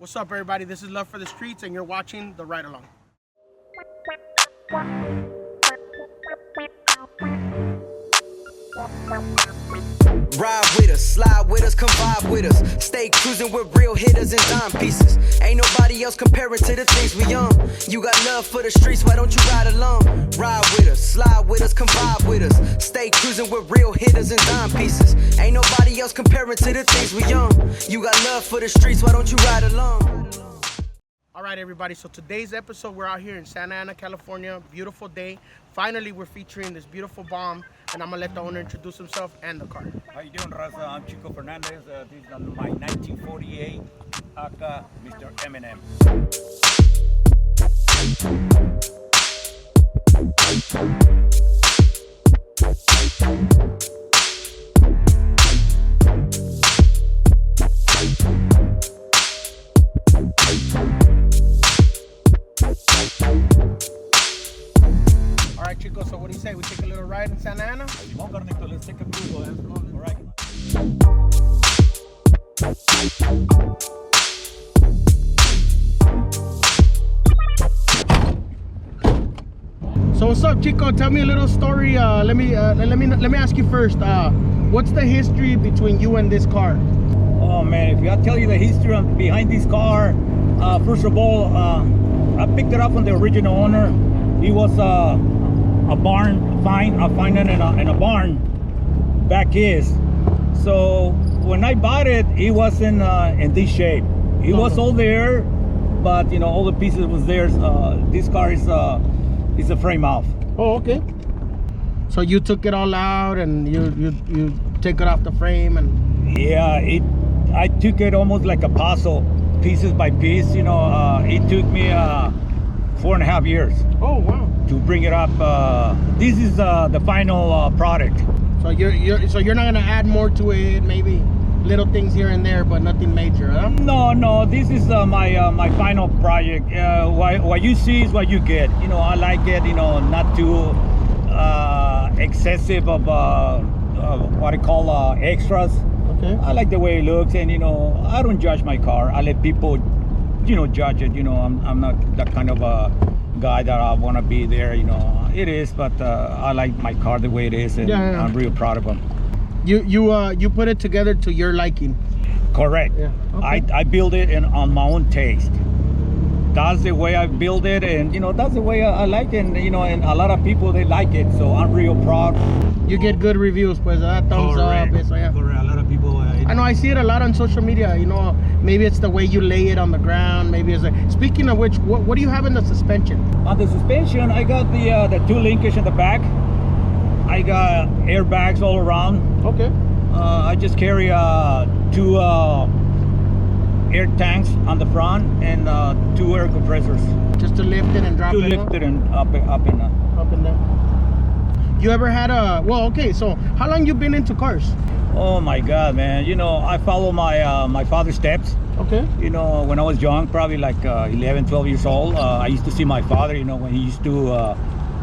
What's up, everybody? This is Love for the Streets, and you're watching The Ride Along. Ride with us, slide with us, come vibe with us. Stay cruising with real hitters and dime pieces. Ain't nobody else comparing to the things we own. You got love for the streets, why don't you ride along? Ride with us, slide with us, come vibe with us. Stay cruising with real hitters and dime pieces. Ain't nobody else comparing to the things we own. You got love for the streets, why don't you ride along? All right, everybody. So today's episode, we're out here in Santa Ana, California. Beautiful day. Finally, we're featuring this beautiful bomb, and I'm gonna let the owner introduce himself and the car. How you doing, Raza? I'm Chico Fernandez. This is my 1948 aka Mr. Eminem. All right, Chico, so what do you say? We take a little ride in Santa Ana? Come on, Carnito, let's take a cruise. Let's go. All right. So what's up, Chico? Tell me a little story. Let me ask you first. What's the history between you and this car? Oh man, if I tell you the history behind this car, first of all, I picked it up from the original owner. He was a barn find, I find it in a barn back east. So when I bought it, it was in this shape. It was all there, but you know all the pieces was there. This car is a frame off. Oh, okay. So you took it all out and you take it off the frame and Yeah, I took it almost like a puzzle, pieces by piece. You know, it took me 4.5 years. oh wow. To bring it up. This is the final product. So you're not gonna add more to it, maybe little things here and there, but nothing major, huh? No, this is my final project. What you see is what you get. You know, I like it. You know, not too excessive of what I call extras. Okay. I like the way it looks, and you know, I don't judge my car. I let people, you know, judge it. You know, I'm not that kind of a guy that I want to be there. You know, it is, but I like my car the way it is, and Yeah. I'm real proud of them. You put it together to your liking. Correct. Yeah. Okay. I build it on my own taste. That's the way I build it, and you know that's the way I like it. And you know, and a lot of people they like it, so I'm real proud. You get good reviews, pues, thumbs Correct. up. So yeah. Correct. A lot of people. I know I see it a lot on social media. You know, maybe it's the way you lay it on the ground. Maybe it's like. Speaking of which, what do you have in the suspension? On the suspension, I got the two linkage in the back. I got airbags all around. Okay. I just carry two air tanks on the front and two air compressors. Just to lift it and drop To it. lift it and up and Up and down. You ever had a? Well, okay. So how long you been into cars? Oh my God, man! You know, I follow my father's steps. Okay. You know, when I was young, probably like 11, 12 years old, I used to see my father. You know, when he used to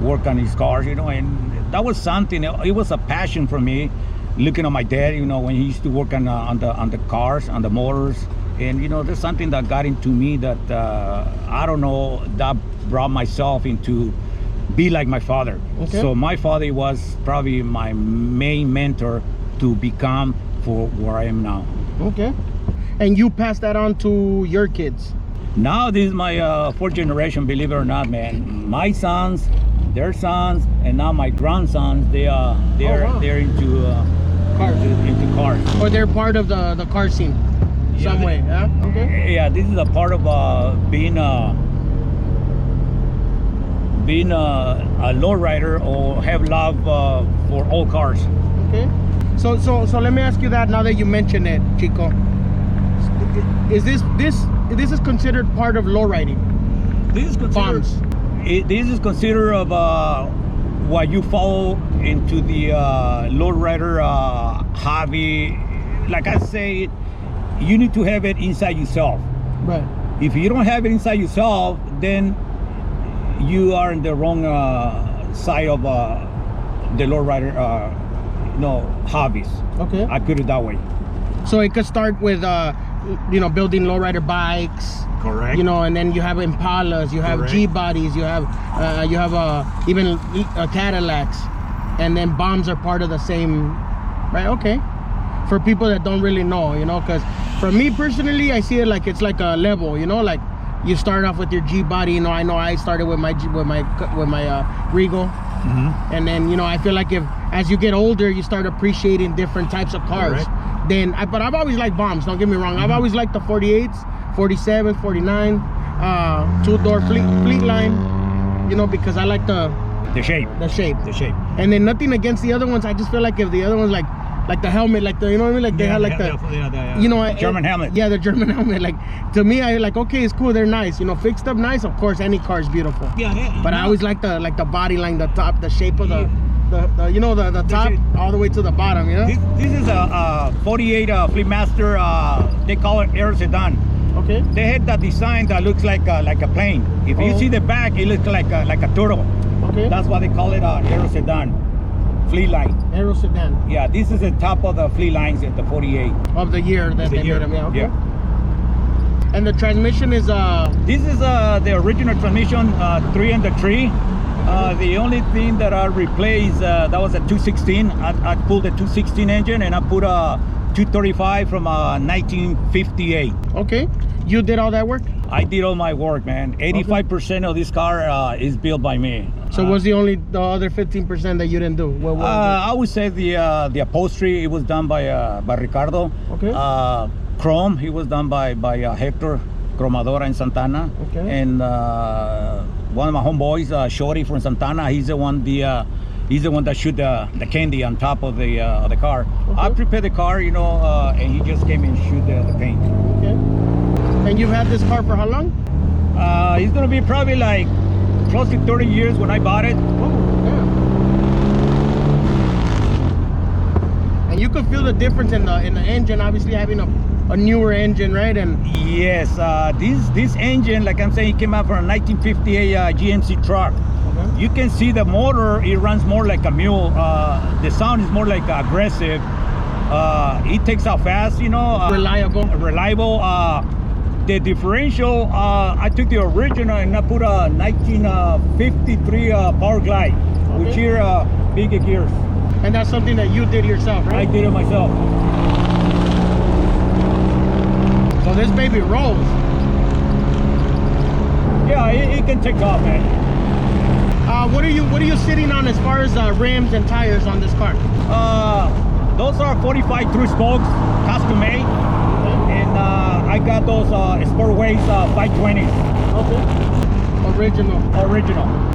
work on his cars. You know, and that was something. It was a passion for me. Looking at my dad, you know, when he used to work on the cars, on the motors, and you know, there's something that got into me that I don't know, that brought myself into be like my father. Okay. So my father was probably my main mentor to become for where I am now. Okay. And you pass that on to your kids. Now this is my fourth generation, believe it or not, man. My sons, their sons, and now my grandsons, they're wow. they're into Cars. into cars. Or they're part of the car scene, some way. Yeah. Okay. Yeah, this is a part of being a lowrider or have love for all cars. Okay. So let me ask you that now that you mention it, Chico. Is this is considered part of lowriding? This is considered. Bombs. This is considered of what you follow into the lowrider hobby. Like I say, you need to have it inside yourself. Right. If you don't have it inside yourself, then you are in the wrong side of the lowrider hobbies. Okay. I put it that way. So it could start with you know, building lowrider bikes. Correct. You know, and then you have Impalas, you have Correct. G-bodies, you have even Cadillacs, and then bombs are part of the same, right? Okay. For people that don't really know, you know, because for me personally, I see it like it's like a level, you know, like you start off with your G-body. You know I started with my Regal, and then, you know, I feel like as you get older, you start appreciating different types of cars. Correct. But I've always liked bombs, don't get me wrong. I've always liked the 48s, 47s, 49, two-door Fleetline, you know, because I like the shape. the shape. The shape. And then nothing against the other ones. I just feel like if the other ones like the helmet, like the, you know what I mean, like they had like the you know, German helmet. Yeah, the German helmet. Like, to me, I like, okay, it's cool, they're nice, you know, fixed up nice. Of course, any car is beautiful. Yeah. But I always like the body line, the top, the shape of the you know, the top all the way to the bottom, you know. This is a 48 Fleetmaster. They call it air sedan. Okay. They had that design that looks like a plane. If you see the back, it looks like a turtle. Okay. That's why they call it air sedan. Fleetline. Aero sedan Yeah, this is the top of the Fleetlines at the 48. of the year that they made them. Yeah. Okay. Yeah. And the transmission is This is the original transmission, 3 and the 3. The only thing that I replaced, that was a 216. I pulled the 216 engine and I put a 235 from 1958. okay. You did all that work. I did all my work, man. 85% of this car is built by me. So was the other 15% that you didn't do? What was I would say the upholstery, it was done by Ricardo. Okay. Chrome, it was done by Hector Cromadora in Santana. Okay. And one of my homeboys, Shorty from Santana, he's the one that shoot the candy on top of the car. Okay. I prepared the car, you know, and he just came and shoot the paint. Okay. And you've had this car for how long? It's gonna be probably like close to 30 years when I bought it. Oh, yeah. And you could feel the difference in the engine, obviously having a newer engine, right? And Yes, this engine, like I'm saying, it came out from a 1958 GMC truck. okay. You can see the motor, it runs more like a mule. The sound is more like aggressive. It takes out fast, you know. Reliable. The differential, I took the original and I put a 1953 Power Glide, which here bigger gears. And that's something that you did yourself, I right? did it myself. So this baby rolls. Yeah, it can take off, man. What are you sitting on as far as rims and tires on this car? Those are 45 through spokes, custom made. And I got those Sportways 520s. Okay. Original.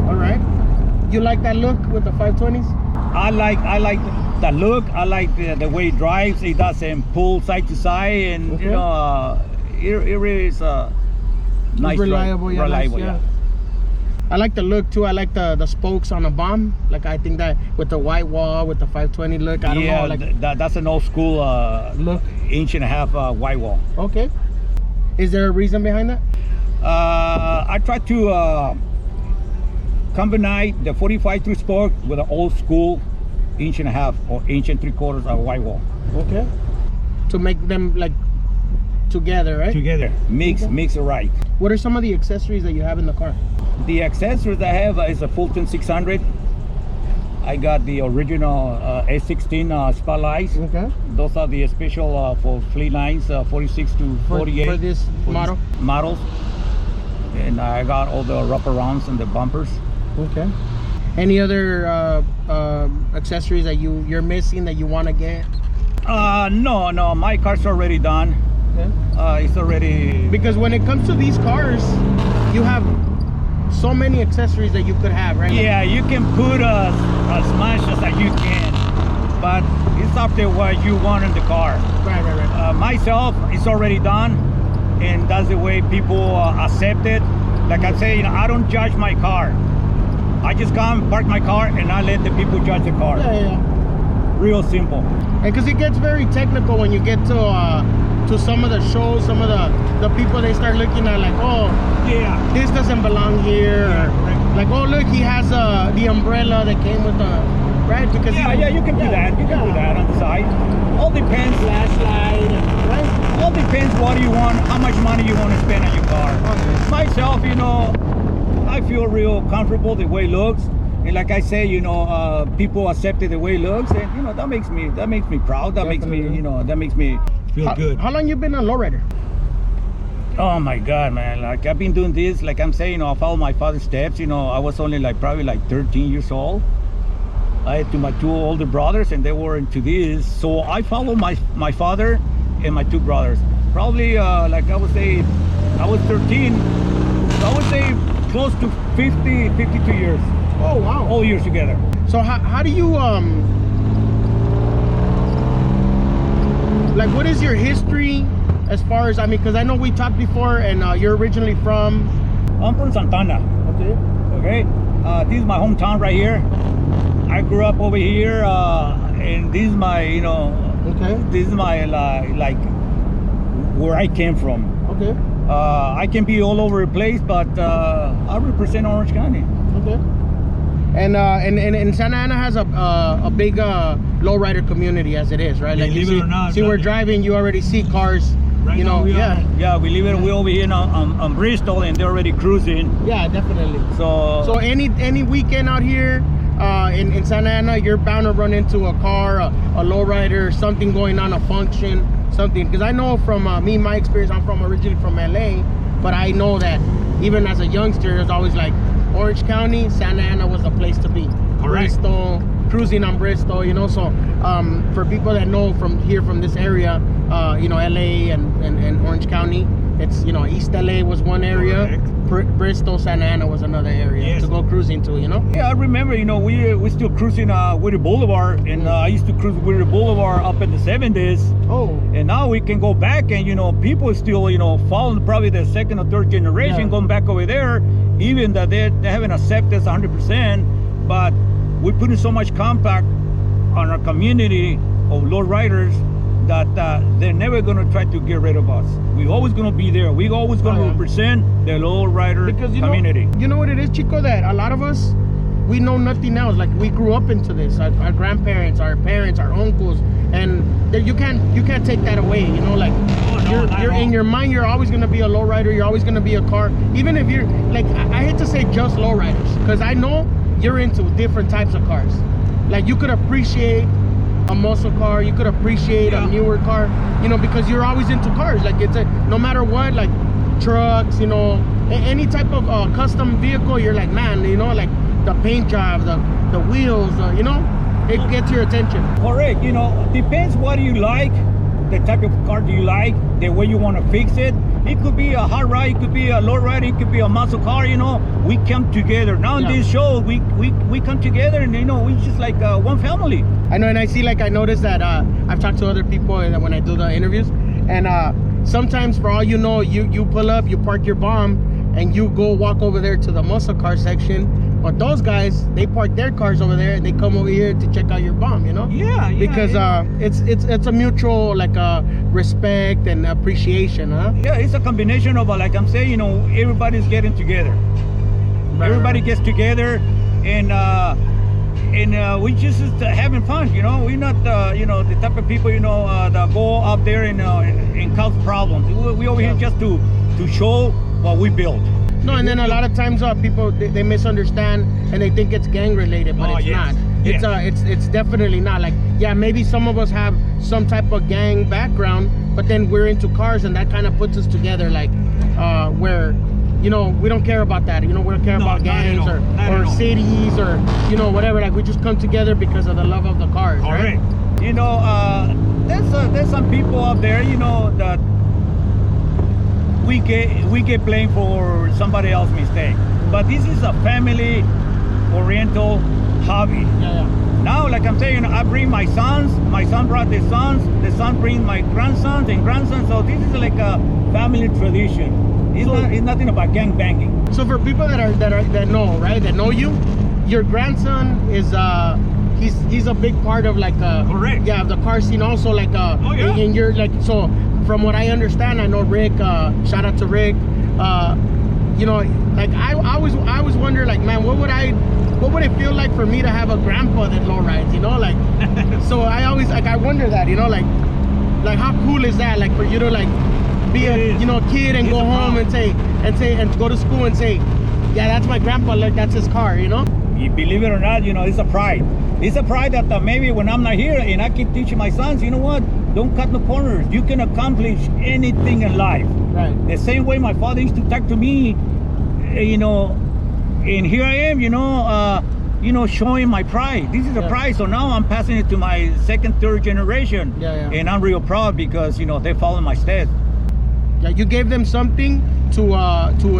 All right. You like that look with the 520s? I like the look. I like the way it drives. It doesn't pull side to side, and Okay. you know, it really is nice, reliable. drive. Yeah, reliable. nice, yeah. I like the look too. I like the spokes on the bomb. Like, I think that with the white wall, with the 520 look, I don't know. Like, that's an old school look. 1.5 inch white wall. Okay. Is there a reason behind that? I try to combine the 45 through spoke with an old school 1.5 inch or 1.75 inch white wall. Okay. To make them like together, right? Together, mix it right. What are some of the accessories that you have in the car? The accessories I have is a Fulton 600. I got the original A16 spotlights. Okay. Those are the special for Fleetlines, 46 to 48. For this model? Models. And I got all the wraparounds and the bumpers. Okay. Any other accessories that you're missing that you want to get? No, my car's already done. Okay. It's already... Because when it comes to these cars, you have so many accessories that you could have, right? Yeah, you can put as much as you can, but it's up to what you want in the car. Right. Myself, it's already done, and that's the way people accept it. Like I say, you know, I don't judge my car. I just come, park my car, and I let the people judge the car. Yeah. Real simple. And because it gets very technical when you get to some of the shows, some of the people, they start looking at like, oh, Yeah. this doesn't belong here. Yeah, right. Like, oh, look, he has the umbrella that came with the right? Because Yeah, you can do that. You can do that on the side. All depends. Flashlight, right? All depends what you want, how much money you want to spend on your car. Okay. Myself, I feel real comfortable the way it looks. And like I say, people accept it the way it looks, and that makes me proud. That makes me feel good. How long you been a lowrider? Oh my God, man! Like I've been doing this, like I'm saying, I followed my father's steps. I was only probably 13 years old. I had my two older brothers, and they were into this. So I followed my father and my two brothers. Probably like I would say, I was 13. So I would say close to 52 years. Oh wow! All years together. So how do you like, what is your history as far as, because I know we talked before, and you're originally from? I'm from Santana. Okay. This is my hometown right here. I grew up over here, and this is my, this is my like where I came from. Okay. I can be all over the place, but I represent Orange County. Okay. And Santa Ana has a big lowrider community as it is, right? Yeah, believe it or not. See, we're driving, you already see cars. Right now, yeah, we live it. We over here on Bristol, and they're already cruising. Yeah, definitely. So any weekend out here in Santa Ana, you're bound to run into a car, a lowrider, something going on, a function, something. Because I know from my experience, I'm originally from LA, but I know that even as a youngster, it's always like Orange County, Santa Ana was the place to be. Correct. Bristol, cruising on Bristol, So for people that know from this area, LA and Orange County, it's East LA was one area. Bristol, Santa Ana was another area to go cruising to. Yeah, I remember. We still cruising Whittier Boulevard, and I used to cruise Whittier Boulevard up in the 70s. Oh. And now we can go back, and people still following probably the second or third generation going back over there, even that they haven't accepted us 100%. But we're putting so much compact on our community of lowriders that they're never going to try to get rid of us. We're always going to be there. We're always going to represent the lowrider community. You know what it is, Chico? That a lot of us, we know nothing else. Like, we grew up into this. Our grandparents, our parents, our uncles, and you can't take that away. You're in your mind, you're always going to be a lowrider. You're always going to be a car. Even if you're like, I hate to say just lowriders, because I know you're into different types of cars. Like, you could appreciate a muscle car, you could appreciate a newer car, because you're always into cars. Like, it's no matter what, like trucks, any type of custom vehicle, you're like, man, like the paint job, the wheels, it gets your attention. Correct. Depends what you like, the type of car do you like, the way you want to fix it. It could be a hot ride, it could be a low ride, it could be a muscle car. We come together now in this show. We come together, and we just like one family. I know, and I noticed that I've talked to other people when I do the interviews, and sometimes, for all you know, you pull up, you park your bomb, and you go walk over there to the muscle car section. But those guys, they park their cars over there, and they come over here to check out your bomb, Yeah. Because it's a mutual respect and appreciation, huh? Yeah, it's a combination of like I'm saying, everybody's getting together. Right. Everybody gets together, and we just having fun. We're not the type of people that go up there and cause problems. We over here just to show what we built. No, and then a lot of times people they misunderstand and they think it's gang related, but it's not. It's definitely not. Like, yeah, maybe some of us have some type of gang background, but then we're into cars, and that kind of puts us together. Like, where we don't care about that. We don't care about gangs or cities or whatever. Like, we just come together because of the love of the cars. Correct. Right? There's some people out there that we get blamed for somebody else's mistake, but this is a family oriental hobby. Now, like I'm saying, I bring my sons, my son brought the son brings my grandsons and grandsons, so this is like a family tradition. It's nothing about gang banging. So for people that know, right, that know you, your grandson is he's a big part of correct. Yeah, the car scene also, like and you're like, so from what I understand, I know Rick, shout out to Rick, you know, like I always wonder, like, man, what would it feel like for me to have a grandpa that low rides, you know, like. So I always, like, I wonder that, you know, like how cool is that, like, for you to like be a, you know, kid and go home and say and go to school and say, yeah, that's my grandpa, like, that's his car, you know. You believe it or not, you know, it's a pride. It's a pride that maybe when I'm not here and I keep teaching my sons, you know what? Don't cut no corners. You can accomplish anything in life. Right. The same way my father used to talk to me, you know, and here I am, you know, showing my pride. This is a pride. So now I'm passing it to my second, third generation. Yeah. And I'm real proud because, you know, they follow my steps. Yeah, you gave them something to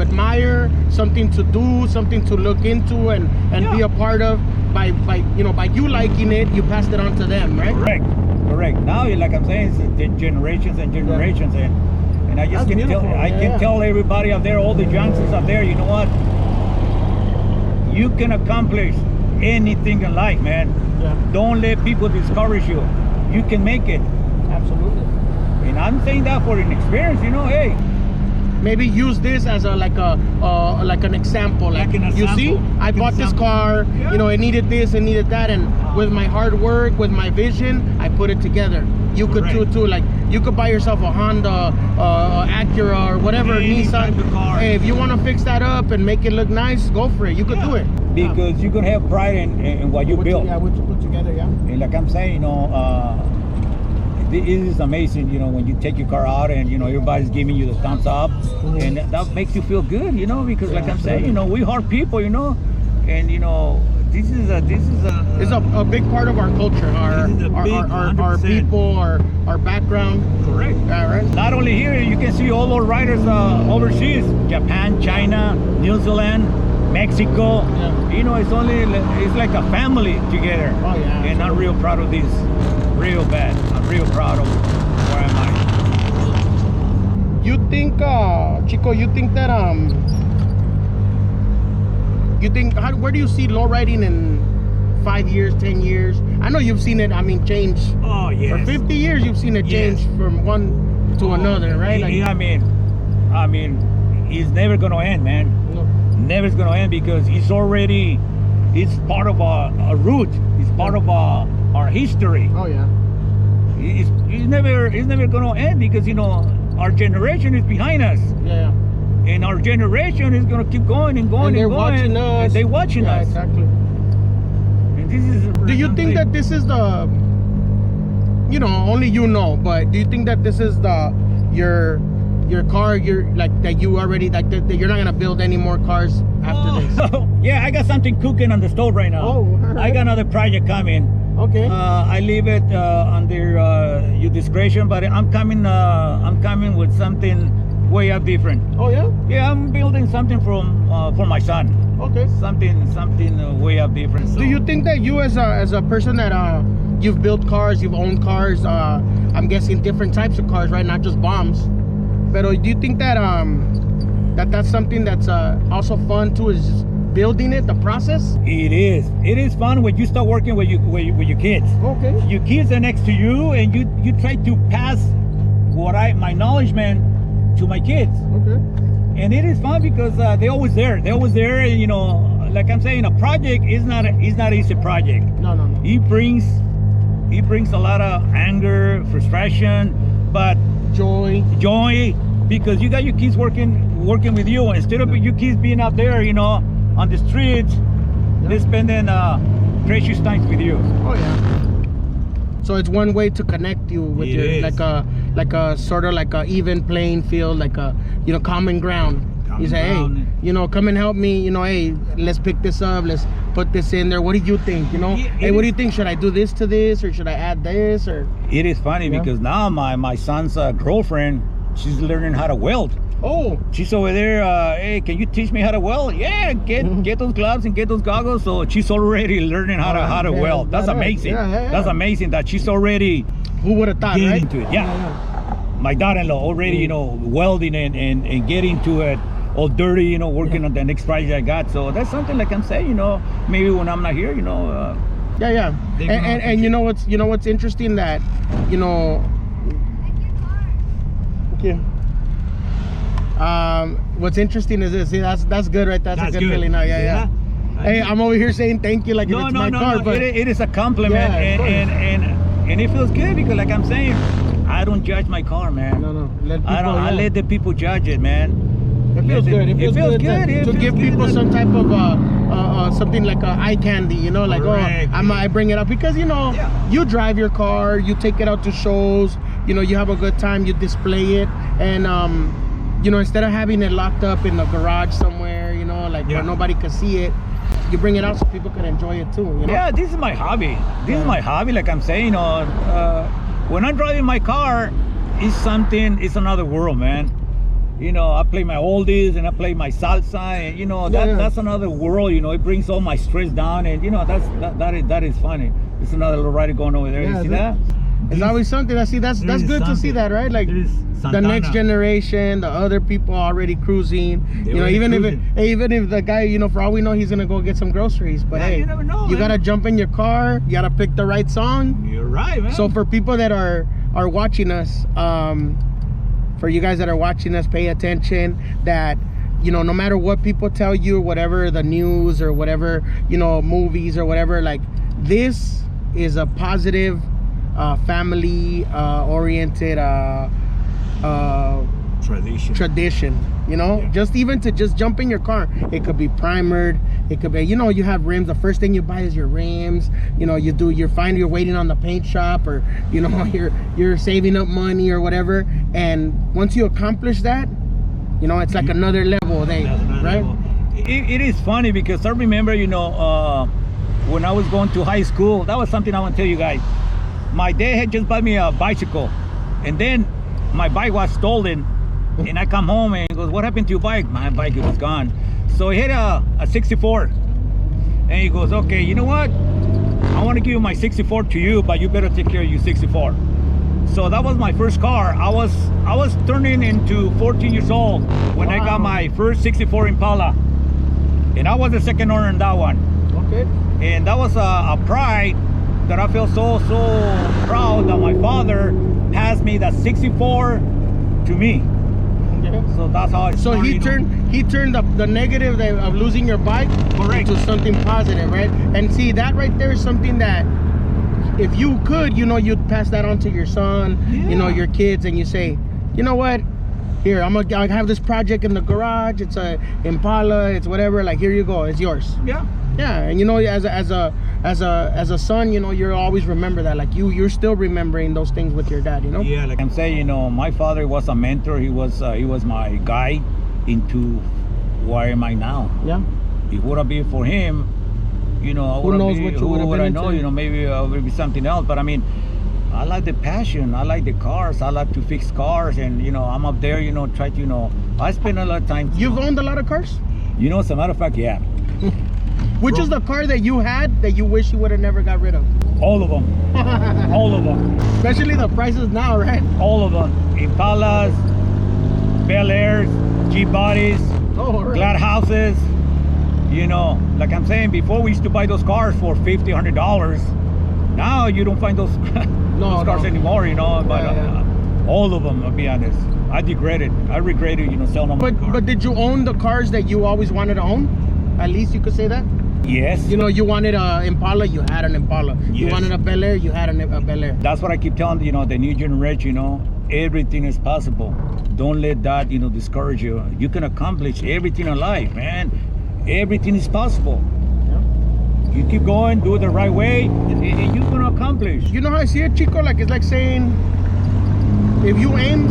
admire, something to do, something to look into and be a part of. By you liking it, you passed it on to them, right? Correct. Now, like I'm saying, it's generations and generations, and I just can tell everybody out there, all the youngsters out there, you know what? You can accomplish anything in life, man. Yeah. Don't let people discourage you. You can make it. Absolutely. And I'm saying that for an experience, you know, hey. Maybe use this as an example. Like you see, I bought this car. You know, it needed this, it needed that, and with my hard work, with my vision, I put it together. You could do too. Like you could buy yourself a Honda, Acura, or whatever, Nissan. Hey, if you want to fix that up and make it look nice, go for it. You could do it. Because you can have pride in what you built. Yeah, what you put together. Yeah. And like I'm saying, you know. It is amazing, you know, when you take your car out and, you know, everybody's giving you the thumbs up, and that makes you feel good, you know, because like I'm saying, you know, we hard people, you know, and, you know, this is a big part of our culture, our people, our background. Correct. Yeah, right. Not only here, you can see all those riders overseas, Japan, China, New Zealand, Mexico. Yeah. You know, it's like a family together. Oh yeah. And I'm real proud of this. Real bad. I'm real proud of where I'm at. You think, Chico? You think that where do you see low riding in 5 years, 10 years? I know you've seen it. I mean, change. Oh yes. For 50 years, you've seen it change from one to another, right? Like, I mean, it's never gonna end, man. No. Never is gonna end because it's part of a root. It's part of our history. Oh yeah. It's never gonna end because, you know, our generation is behind us. Yeah. And our generation is gonna keep going and going and they're and going. watching us. And they're watching us. Exactly. And this is. Do you think that this is the, you know, only you know, but do you think that this is your car, that you already, like, that you're not gonna build any more cars after this? Yeah, I got something cooking on the stove right now. Oh, right. I got another project coming. Okay. I leave it under your discretion, but I'm coming with something way up different. Oh yeah. Yeah, I'm building something for my son. Okay. Something way up different. So. Do you think that you, as a person that you've built cars, you've owned cars, I'm guessing different types of cars, right? Not just bombs. But do you think that that's something that's also fun too? Is just building it, the process? It is fun when you start working with your kids. Okay. Your kids are next to you, and you try to pass my knowledge, man, to my kids. Okay. And it is fun because they're always there. And, you know, like I'm saying, a project is not an easy project. No. He brings a lot of anger, frustration, but joy, because you got your kids working with you instead of your kids being out there, you know, on the streets. They're spending precious times with you. Oh yeah. So it's one way to connect you with like a sort of like a even playing field, like a, you know, common ground. You say, hey, you know, come and help me, you know, hey, let's pick this up, let's put this in there. What do you think? You know, hey, what do you think? Should I do this to this, or should I add this? Or it is funny because now my son's girlfriend, she's learning how to weld. Oh, she's over there. Hey, can you teach me how to weld? Yeah, get those gloves and get those goggles. So she's already learning how to weld. That's amazing. Yeah. That's amazing that she's already. Who would have thought, right? Into it. Yeah. My daughter-in-law already, you know, welding and getting to it. All dirty, you know, working on the next project I got. So that's something, like I'm saying, you know, maybe when I'm not here, you know. Yeah. And you know what's interesting, that, you know. Okay. What's interesting is this. See, that's good, right? That's a good feeling. Now, yeah. Hey, I'm over here saying thank you like if it's my car, but it is a compliment, and it feels good because, like I'm saying, I don't judge my car, man. No. Let people, I let the people judge it, man. It feels good. It feels good to give people some type of something like a eye candy, you know, like I bring it up because you drive your car, you take it out to shows, you have a good time, you display it, and instead of having it locked up in the garage somewhere, where nobody can see it, you bring it out so people can enjoy it too. Yeah, this is my hobby. This is my hobby. Like I'm saying, when I'm driving my car, it's another world, man. I play my oldies and I play my salsa, and that's another world. It brings all my stress down, and that is funny. There's another little rider going over there. You see that? It's always something. That's good to see that, right? Like the next generation, the other people already cruising. Even if the guy, for all we know, he's gonna go get some groceries. But hey, you never know. You gotta jump in your car. You gotta pick the right song. You're right, man. So for people that are watching us, for you guys that are watching us, pay attention that no matter what people tell you, whatever the news or whatever movies or whatever, like this is a positive, family oriented tradition. Just even to just jump in your car, it could be primered, it could be you have rims. The first thing you buy is your rims. You're waiting on the paint shop, or you're saving up money or whatever, and once you accomplish that, it's like another level, right? It is funny because I remember when I was going to high school, that was something I want to tell you guys. My dad had just bought me a bicycle, and then my bike was stolen, and I come home and he goes, "What happened to your bike?" My bike, it was gone. So he had a 64, and he goes, "Okay, you know what? I want to give my 64 to you, but you better take care of your 64." So that was my first car. I was turning into 14 years old when I got my first 64 Impala, and I was the second owner in that one. Okay. And that was a pride that I feel so proud that my father passed me that 64 to me. Okay. So that's how it started. He turned the negative of losing your bike into something positive, right? And see, that right there is something that if you could, you'd pass that on to your son, your kids, and you say, you know what? Here, I have this project in the garage. It's a Impala. It's whatever. Like, here you go. It's yours. Yeah. Yeah, and as a son, you'll always remember that. Like you're still remembering those things with your dad. Yeah, like I'm saying, my father was a mentor. He was my guide into where am I now. Yeah. If it would have been for him, I would know. Maybe it would be something else. But I mean, I like the passion. I like the cars. I like to fix cars, and I'm up there. Try to I spend a lot of time. You've owned a lot of cars. As a matter of fact, yeah. Which is the car that you had that you wish you would have never got rid of? All of them. All of them. Especially the prices now, right? All of them. Impalas, Bel Airs, Jeep bodies, right. Glad houses. Like I'm saying, before we used to buy those cars for $50, $100. Now you don't find those cars anymore, But all of them, I'll be honest. I regretted, selling them. But did you own the cars that you always wanted to own? At least you could say that. Yes. You wanted an Impala, you had an Impala. Yes. You wanted a Bel Air, you had a Bel Air. That's what I keep telling the new generation. Everything is possible. Don't let that discourage you. You can accomplish everything in life, man. Everything is possible. Yeah. You keep going, do it the right way, and you're gonna accomplish. You know how I see it, Chico? Like it's like saying, if you aim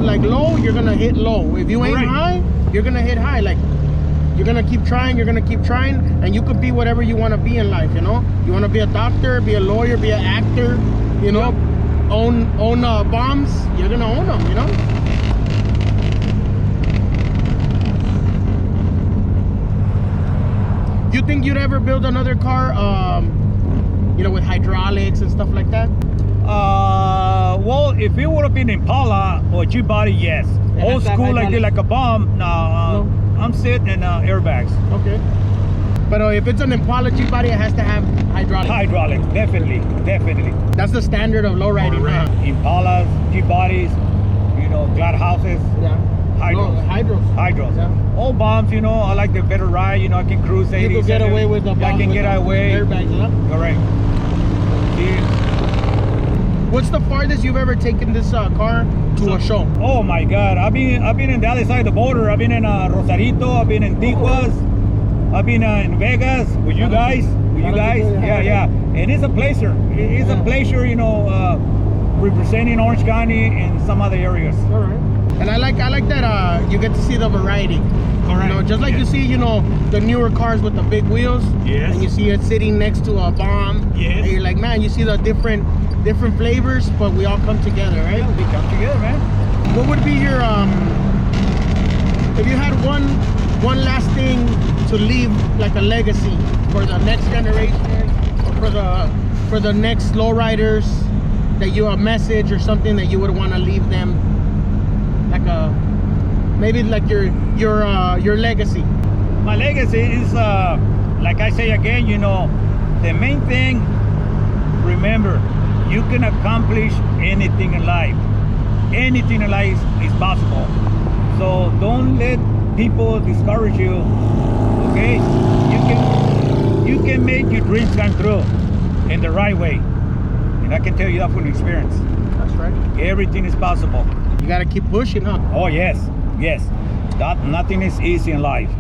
like low, you're gonna hit low. If you aim high, you're gonna hit high. Like you're gonna keep trying, and you could be whatever you want to be in life. You want to be a doctor, be a lawyer, be an actor. Own bombs. You're gonna own them. You think you'd ever build another car, with hydraulics and stuff like that? Well, if it would have been Impala or Jeep body, yes. Old school like a bomb, no. I'm sitting in airbags. Okay. But if it's an Impala Jeep body, it has to have hydraulics. Hydraulics, definitely. That's the standard of lowriding. Impalas, Jeep bodies, Glad houses. Yeah. Hydros. No, hydros. Hydros. Yeah. All bombs, you know, I like the better ride, you know, I can cruise 80. You can get away with the bomb. I can get away. Airbags, huh? Correct. Yeah. What's the farthest you've ever taken this car to a show? Oh my God, I've been in the other side of the border. I've been in Rosarito, I've been in Tijuas, I've been in Vegas with you guys. Yeah. And it's a pleasure. It's a pleasure, you know, representing Orange County and some other areas. All right. And I like that you get to see the variety. Correct. You know, just like you see, you know, the newer cars with the big wheels. Yes. And you see it sitting next to a bomb. Yes. And you're like, man, you see the different flavors, but we all come together, right? Yeah, we come together, man. What would be your if you had one last thing to leave, like a legacy for the next generation, or for the next lowriders, that you a message or something that you would want to leave them, like maybe like your legacy. My legacy is like I say again, you know, the main thing, remember, you can accomplish anything in life. Anything in life is possible. So don't let people discourage you. Okay, you can make your dreams come true in the right way, and I can tell you that from experience. That's right. Everything is possible. You gotta keep pushing, huh? Oh yes. That nothing is easy in life,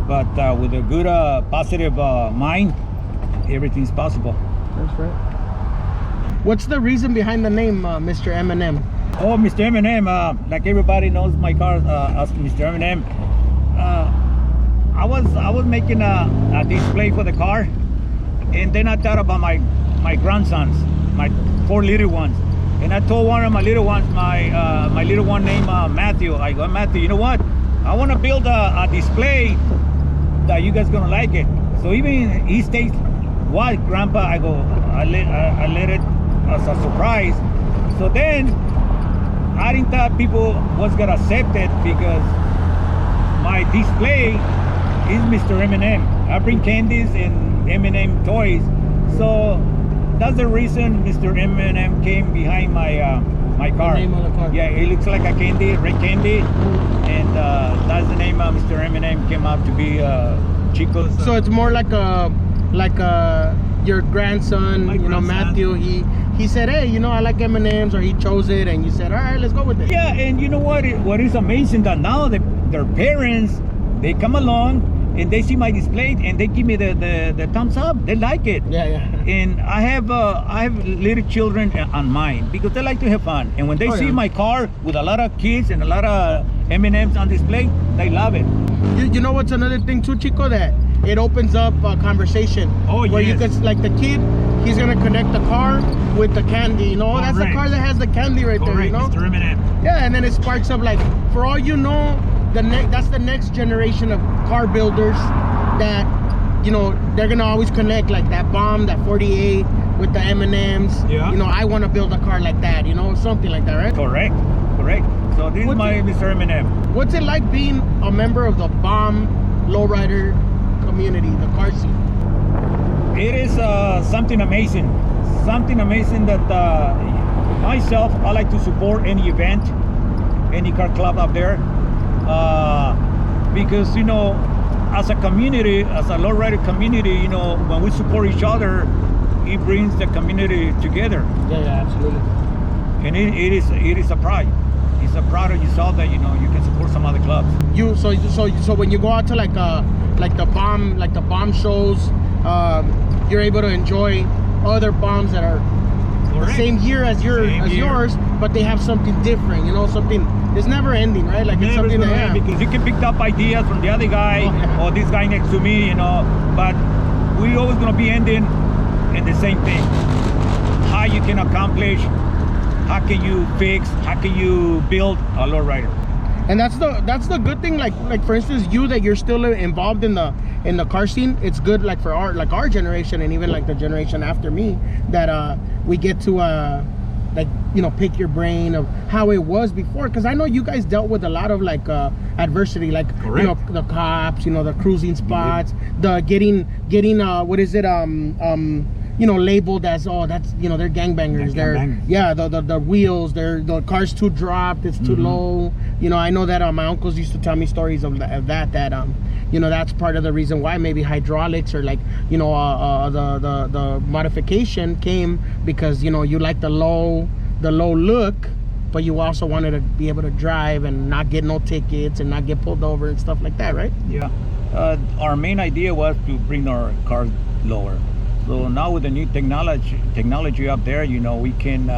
but with a good positive mind, everything is possible. That's right. What's the reason behind the name, Mr. M&M? Oh, Mr. M&M, like everybody knows my car as Mr. M&M. I was making a display for the car, and then I thought about my grandsons, my 4 little ones, and I told one of my little ones, my little one named Matthew. I go, Matthew, you know what? I want to build a display that you guys gonna like it. So even he stays, what, Grandpa? I go, I let it as a surprise. So then I didn't thought people was gonna accept it, because my display is Mr. M&M. I bring candies and M&M toys, so that's the reason Mr. M&M came behind my car. The name of the car. Yeah, it looks like a candy, red candy, and that's the name of Mr. M&M came out to be Chico's. So it's more like your grandson, My you know, grandson. Matthew. He said, hey, you know, I like M&Ms, or he chose it, and you said, all right, let's go with it. Yeah, and you know what is amazing, that now their parents, they come along and they see my display and they give me the thumbs up. They like it. Yeah. And I have little children on mine, because they like to have fun, and when they see yeah. my car with a lot of kids and a lot of M&Ms on display, they love it. You know what's another thing too, Chico, that it opens up a conversation. Oh, where you yes. could, like the kid, he's gonna connect the car with the candy. You know, that's the Correct. car that has the candy right there. You know. Mr. M&M. Yeah, and then it sparks up, like, for all you know, that's the next generation of car builders that, you know, they're gonna always connect like that bomb, that 48 with the M&Ms. Yeah. You know, I want to build a car like that. You know, something like that, right? Correct. So this is my Mr. M&M. What's it like being a member of the bomb lowrider community, the car scene? It is something amazing that myself, I like to support any event, any car club up there, because, you know, as a community, as a lowrider community, you know, when we support each other, it brings the community together. Yeah, absolutely. And it is a pride. It's a pride of yourself that, you know, you can support some other clubs. So when you go out to like the bomb shows, you're able to enjoy other bombs that are the same year as yours, but they have something different. You know, something it's never ending, right? Like it's something that because you can pick up ideas from the other guy or this guy next to me, you know, but we always gonna be ending in the same thing. How you can accomplish, how can you fix, how can you build a lowrider? And that's the good thing, like for instance, you, that you're still involved in the car scene. It's good, like for our generation, and even like the generation after me, that we get to like, you know, pick your brain of how it was before, because I know you guys dealt with a lot of like adversity, like Correct. You know, the cops, you know, the cruising spots, the getting what is it, labeled as, oh, that's, they're gangbangers. The wheels, the car's too dropped, it's too low. I know that my uncles used to tell me stories of that that's part of the reason why maybe hydraulics or like, the modification came because, you like the low look, but you also wanted to be able to drive and not get no tickets and not get pulled over and stuff like that, right? Yeah. Our main idea was to bring our cars lower. So now with the new technology up there, we can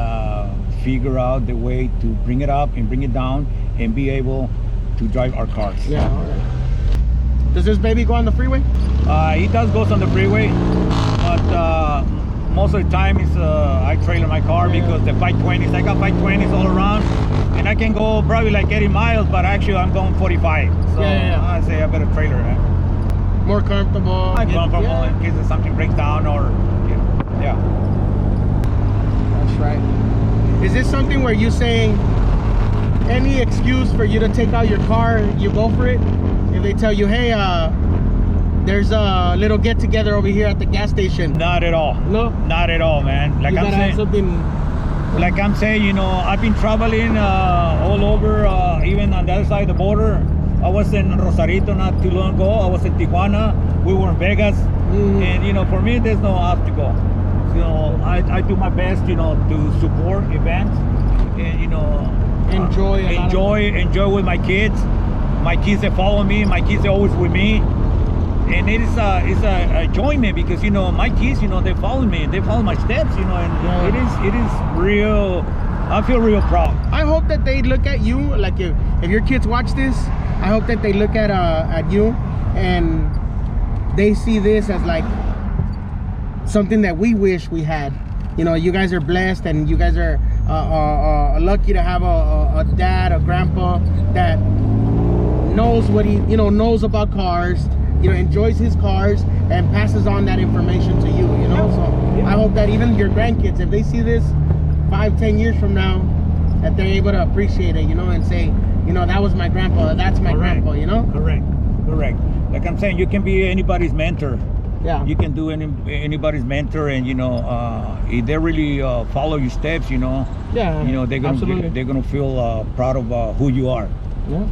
figure out the way to bring it up and bring it down and be able to drive our cars. Yeah, all right. Does this baby go on the freeway? It does go on the freeway, but most of the time I trailer my car because the 520s, I got 520s all around, and I can go probably like 80 miles, but actually I'm going 45. So I say I better trailer it. More comfortable. In case something breaks down or, yeah. That's right. Is this something where you saying any excuse for you to take out your car, you go for it? If they tell you, hey, there's a little get together over here at the gas station. Not at all. No? Not at all, man. Like I'm saying, I've been traveling all over, even on the other side of the border. I was in Rosarito not too long ago. I was in Tijuana. We were in Vegas. And, for me, there's no obstacle. I do my best, to support events and, enjoy with my kids. My kids, they follow me. My kids are always with me. And it's a enjoyment because, my kids, they follow me. They follow my steps, and it is real. I feel real proud. I hope that they look at you, like if your kids watch this, I hope that they look at you and they see this as like something that we wish we had. You guys are blessed and you guys are lucky to have a dad, a grandpa that knows what he knows about cars, enjoys his cars and passes on that information to you. So I hope that even your grandkids, if they see this 5-10 years from now, that they're able to appreciate it, and say, that was my grandpa, that's my grandpa, Correct. Like I'm saying, you can be anybody's mentor. Yeah. You can do anybody's mentor, and if they really follow your steps, they're gonna feel proud of who you are. Yeah.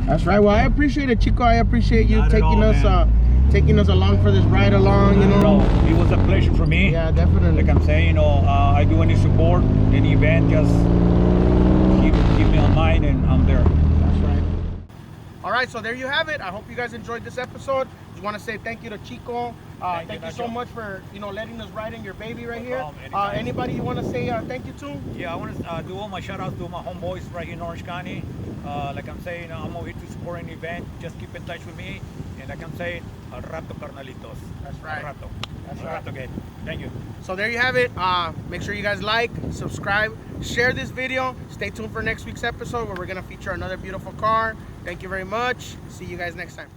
That's right. Well, I appreciate it, Chico. I appreciate you taking us along for this ride along. It was a pleasure for me. Yeah, definitely. Like I'm saying, I do any support, any event, just keep me on mind, and I'm there. That's right. All right, so there you have it. I hope you guys enjoyed this episode. Just want to say thank you to Chico. Thank you so much for letting us ride in your baby right here. Anybody you want to say thank you to? Yeah, I want to do all my shout outs to my homeboys right here in Orange County. Like I'm saying, I'm over here to support an event. Just keep in touch with me. And like I'm saying, al rato, carnalitos. That's right. Al rato. That's al right. rato, again. Thank you. So there you have it. Make sure you guys like, subscribe, share this video. Stay tuned for next week's episode where we're going to feature another beautiful car. Thank you very much. See you guys next time.